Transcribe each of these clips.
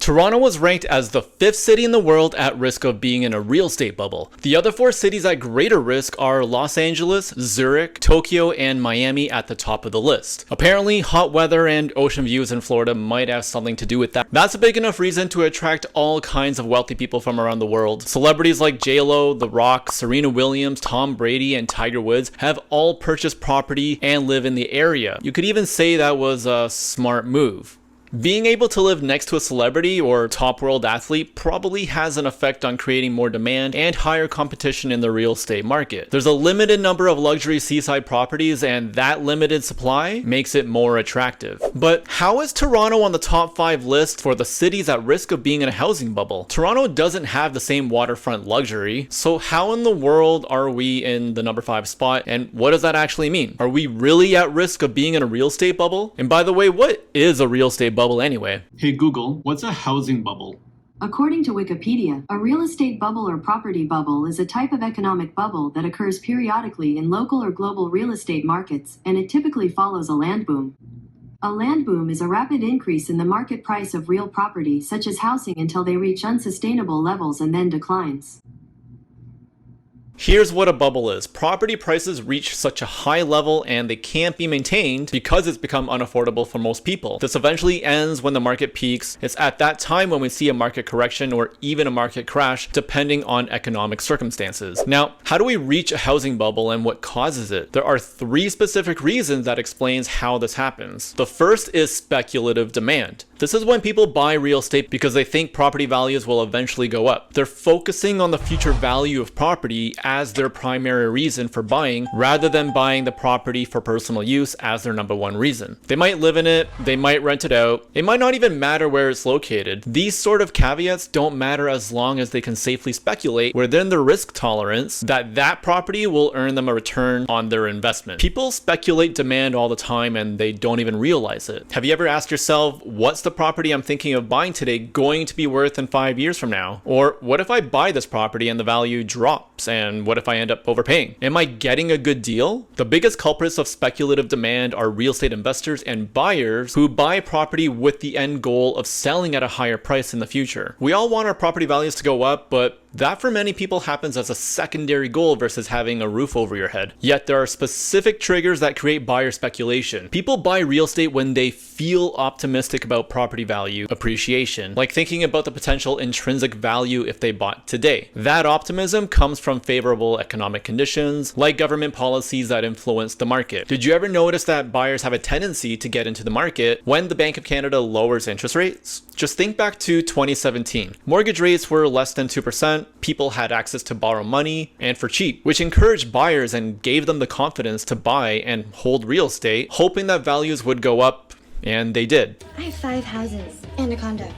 Toronto was ranked as the 5th city in the world at risk of being in a real estate bubble. The other 4 cities at greater risk are Los Angeles, Zurich, Tokyo, and Miami at the top of the list. Apparently, hot weather and ocean views in Florida might have something to do with that. That's a big enough reason to attract all kinds of wealthy people from around the world. Celebrities like J-Lo, The Rock, Serena Williams, Tom Brady, and Tiger Woods have all purchased property and live in the area. You could even say that was a smart move. Being able to live next to a celebrity or top world athlete probably has an effect on creating more demand and higher competition in the real estate market. There's a limited number of luxury seaside properties, and that limited supply makes it more attractive. But how is Toronto on the top 5 list for the cities at risk of being in a housing bubble? Toronto doesn't have the same waterfront luxury, so how in the world are we in the number 5 spot, and what does that actually mean? Are we really at risk of being in a real estate bubble? And by the way, what is a real estate bubble anyway? Hey Google, what's a housing bubble? According to Wikipedia, a real estate bubble or property bubble is a type of economic bubble that occurs periodically in local or global real estate markets, and it typically follows a land boom. A land boom is a rapid increase in the market price of real property, such as housing, until they reach unsustainable levels and then declines. Here's what a bubble is. Property prices reach such a high level and they can't be maintained because it's become unaffordable for most people. This eventually ends when the market peaks. It's at that time when we see a market correction or even a market crash, depending on economic circumstances. Now, how do we reach a housing bubble and what causes it? There are 3 specific reasons that explains how this happens. The first is speculative demand. This is when people buy real estate because they think property values will eventually go up. They're focusing on the future value of property as their primary reason for buying, rather than buying the property for personal use as their number 1 reason. They might live in it, they might rent it out, it might not even matter where it's located. These sort of caveats don't matter as long as they can safely speculate within their risk tolerance that that property will earn them a return on their investment. People speculate demand all the time and they don't even realize it. Have you ever asked yourself, what's the property I'm thinking of buying today going to be worth in 5 years from now? Or what if I buy this property and the value drops? And what if I end up overpaying? Am I getting a good deal? The biggest culprits of speculative demand are real estate investors and buyers who buy property with the end goal of selling at a higher price in the future. We all want our property values to go up, but that for many people happens as a secondary goal versus having a roof over your head. Yet there are specific triggers that create buyer speculation. People buy real estate when they feel optimistic about property value appreciation, like thinking about the potential intrinsic value if they bought today. That optimism comes from favorable economic conditions, like government policies that influence the market. Did you ever notice that buyers have a tendency to get into the market when the Bank of Canada lowers interest rates? Just think back to 2017. Mortgage rates were less than 2%, people had access to borrow money, and for cheap, which encouraged buyers and gave them the confidence to buy and hold real estate, hoping that values would go up, and they did. I have 5 houses and a condo.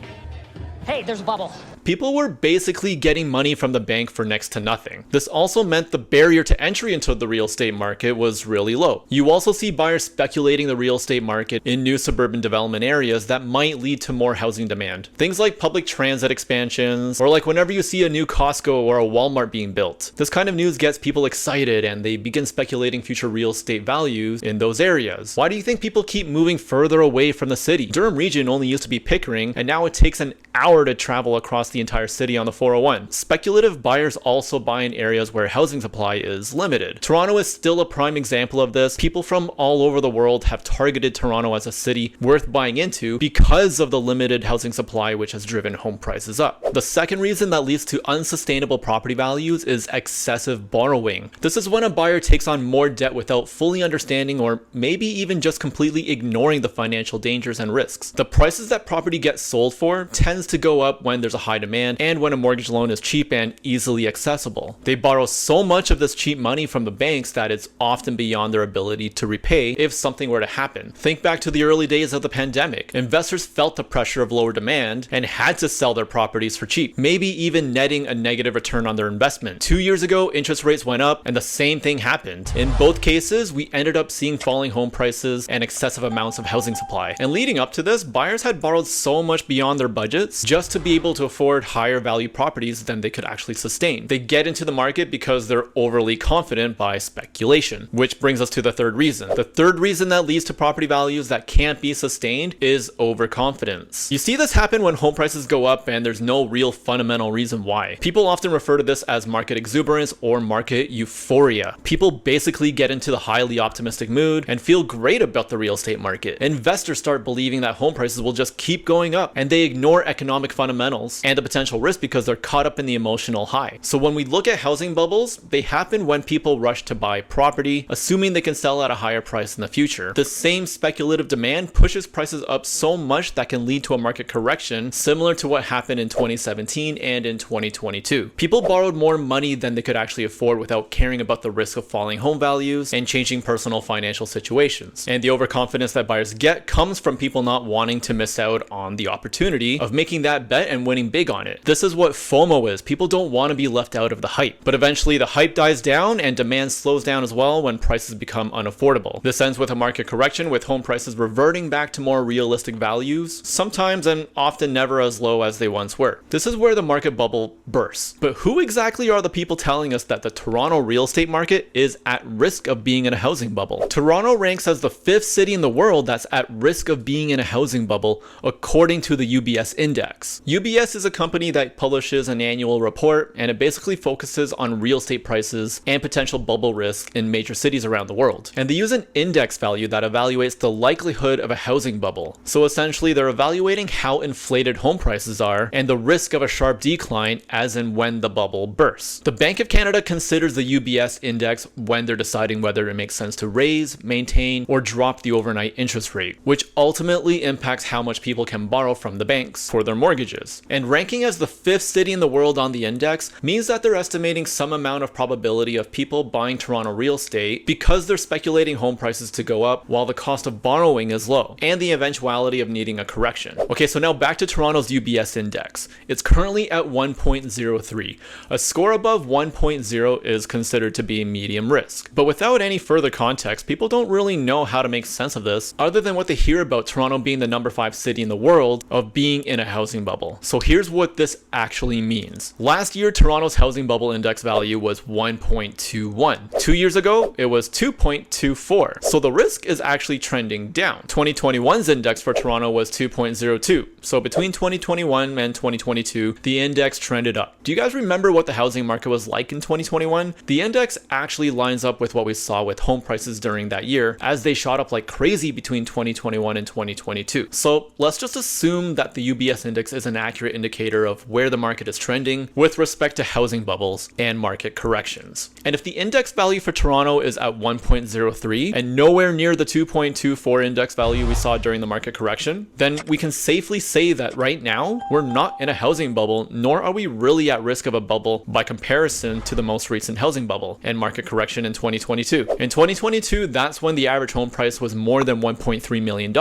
Hey, there's a bubble. People were basically getting money from the bank for next to nothing. This also meant the barrier to entry into the real estate market was really low. You also see buyers speculating the real estate market in new suburban development areas that might lead to more housing demand. Things like public transit expansions, or like whenever you see a new Costco or a Walmart being built. This kind of news gets people excited and they begin speculating future real estate values in those areas. Why do you think people keep moving further away from the city? Durham region only used to be Pickering, and now it takes an hour to travel across the entire city on the 401. Speculative buyers also buy in areas where housing supply is limited. Toronto is still a prime example of this. People from all over the world have targeted Toronto as a city worth buying into because of the limited housing supply, which has driven home prices up. The second reason that leads to unsustainable property values is excessive borrowing. This is when a buyer takes on more debt without fully understanding or maybe even just completely ignoring the financial dangers and risks. The prices that property gets sold for tends to go up when there's a high demand and when a mortgage loan is cheap and easily accessible. They borrow so much of this cheap money from the banks that it's often beyond their ability to repay if something were to happen. Think back to the early days of the pandemic. Investors felt the pressure of lower demand and had to sell their properties for cheap, maybe even netting a negative return on their investment. 2 years ago, interest rates went up and the same thing happened. In both cases, we ended up seeing falling home prices and excessive amounts of housing supply. And leading up to this, buyers had borrowed so much beyond their budgets just to be able to afford afford higher value properties than they could actually sustain. They get into the market because they're overly confident by speculation, which brings us to the third reason. The third reason that leads to property values that can't be sustained is overconfidence. You see this happen when home prices go up and there's no real fundamental reason why. People often refer to this as market exuberance or market euphoria. People basically get into the highly optimistic mood and feel great about the real estate market. Investors start believing that home prices will just keep going up, and they ignore economic fundamentals and the potential risk because they're caught up in the emotional high. So when we look at housing bubbles, they happen when people rush to buy property, assuming they can sell at a higher price in the future. The same speculative demand pushes prices up so much that can lead to a market correction, similar to what happened in 2017 and in 2022. People borrowed more money than they could actually afford without caring about the risk of falling home values and changing personal financial situations. And the overconfidence that buyers get comes from people not wanting to miss out on the opportunity of making that bet and winning big on it. This is what FOMO is. People don't want to be left out of the hype. But eventually the hype dies down and demand slows down as well when prices become unaffordable. This ends with a market correction, with home prices reverting back to more realistic values, sometimes and often never as low as they once were. This is where the market bubble bursts. But who exactly are the people telling us that the Toronto real estate market is at risk of being in a housing bubble? Toronto ranks as the 5th city in the world that's at risk of being in a housing bubble, according to the UBS index. UBS is a company that publishes an annual report, and it basically focuses on real estate prices and potential bubble risk in major cities around the world. And they use an index value that evaluates the likelihood of a housing bubble. So essentially they're evaluating how inflated home prices are and the risk of a sharp decline as in when the bubble bursts. The Bank of Canada considers the UBS index when they're deciding whether it makes sense to raise, maintain, or drop the overnight interest rate, which ultimately impacts how much people can borrow from the banks for their mortgages. And ranking as the 5th city in the world on the index means that they're estimating some amount of probability of people buying Toronto real estate because they're speculating home prices to go up while the cost of borrowing is low, and the eventuality of needing a correction. Okay, so now back to Toronto's UBS index. It's currently at 1.03. A score above 1.0 is considered to be medium risk. But without any further context, people don't really know how to make sense of this other than what they hear about Toronto being the number 5 city in the world of being in a housing bubble. So here's what this actually means. Last year, Toronto's housing bubble index value was 1.21. 2 years ago, it was 2.24. So the risk is actually trending down. 2021's index for Toronto was 2.02. So between 2021 and 2022, the index trended up. Do you guys remember what the housing market was like in 2021? The index actually lines up with what we saw with home prices during that year, as they shot up like crazy between 2021 and 2022. So let's just assume that the UBS index is an accurate indicator of where the market is trending with respect to housing bubbles and market corrections. And if the index value for Toronto is at 1.03 and nowhere near the 2.24 index value we saw during the market correction, then we can safely say that right now we're not in a housing bubble, nor are we really at risk of a bubble by comparison to the most recent housing bubble and market correction in 2022. In 2022, that's when the average home price was more than $1.3 million.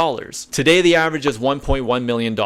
Today, the average is $1.1 million.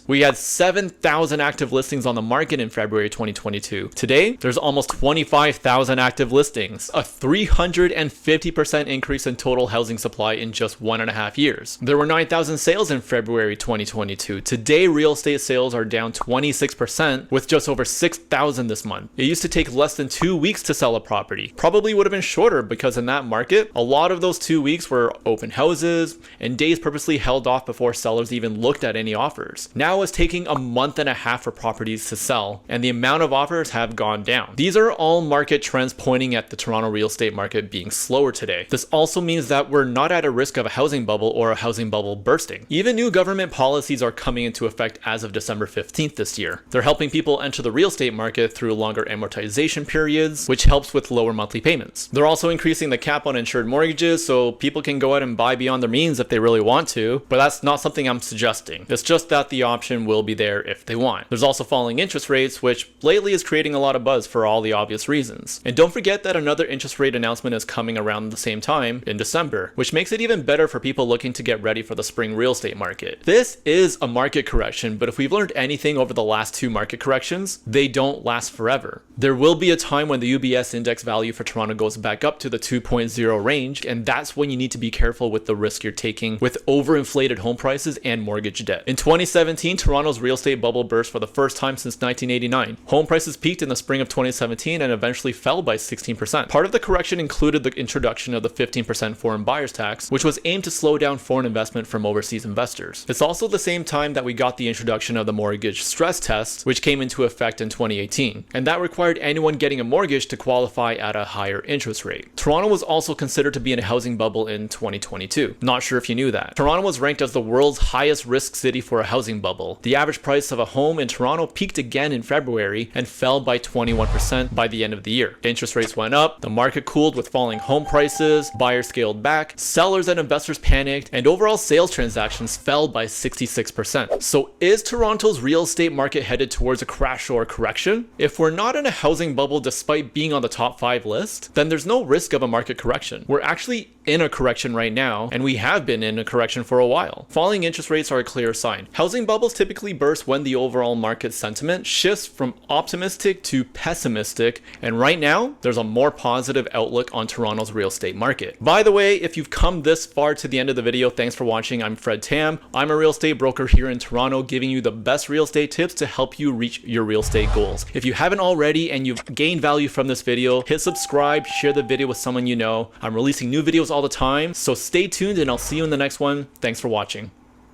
We had 7,000 active listings on the market in February 2022. Today, there's almost 25,000 active listings, a 350% increase in total housing supply in just 1.5 years. There were 9,000 sales in February 2022. Today, real estate sales are down 26%, with just over 6,000 this month. It used to take less than 2 weeks to sell a property. Probably would have been shorter because in that market, a lot of those 2 weeks were open houses and days purposely held off before sellers even looked at any offers. Now it's taking a month and a half for properties to sell, and the amount of offers have gone down. These are all market trends pointing at the Toronto real estate market being slower today. This also means that we're not at a risk of a housing bubble or a housing bubble bursting. Even new government policies are coming into effect as of December 15th this year. They're helping people enter the real estate market through longer amortization periods, which helps with lower monthly payments. They're also increasing the cap on insured mortgages so people can go out and buy beyond their means if they really want to, but that's not something I'm suggesting. It's just that the option will be there if they want. There's also falling interest rates, which lately is creating a lot of buzz for all the obvious reasons. And don't forget that another interest rate announcement is coming around the same time in December, which makes it even better for people looking to get ready for the spring real estate market. This is a market correction, but if we've learned anything over the last 2 market corrections, they don't last forever. There will be a time when the UBS index value for Toronto goes back up to the 2.0 range, and that's when you need to be careful with the risk you're taking with overinflated home prices and mortgage debt. In 2017, Toronto's real estate bubble burst for the first time since 1989. Home prices peaked in the spring of 2017 and eventually fell by 16%. Part of the correction included the introduction of the 15% foreign buyers tax, which was aimed to slow down foreign investment from overseas investors. It's also the same time that we got the introduction of the mortgage stress test, which came into effect in 2018, and that required anyone getting a mortgage to qualify at a higher interest rate. Toronto was also considered to be in a housing bubble in 2022. Not sure if you knew that. Toronto was ranked as the world's highest risk city for a housing bubble. The average price of a home in Toronto peaked again in February and fell by 21% by the end of the year. Interest rates went up, the market cooled with falling home prices, buyers scaled back, sellers and investors panicked, and overall sales transactions fell by 66%. So is Toronto's real estate market headed towards a crash or a correction? If we're not in a housing bubble despite being on the top 5 list, then there's no risk of a market correction. We're actually in a correction right now, and we have been in a correction for a while. Falling interest rates are a clear sign. Housing bubbles typically burst when the overall market sentiment shifts from optimistic to pessimistic, and right now, there's a more positive outlook on Toronto's real estate market. By the way, if you've come this far to the end of the video, thanks for watching. I'm Fred Tam. I'm a real estate broker here in Toronto, giving you the best real estate tips to help you reach your real estate goals. If you haven't already and you've gained value from this video, hit subscribe, share the video with someone you know. I'm releasing new videos all the time, so stay tuned and I'll see you in the next one. Thanks for watching.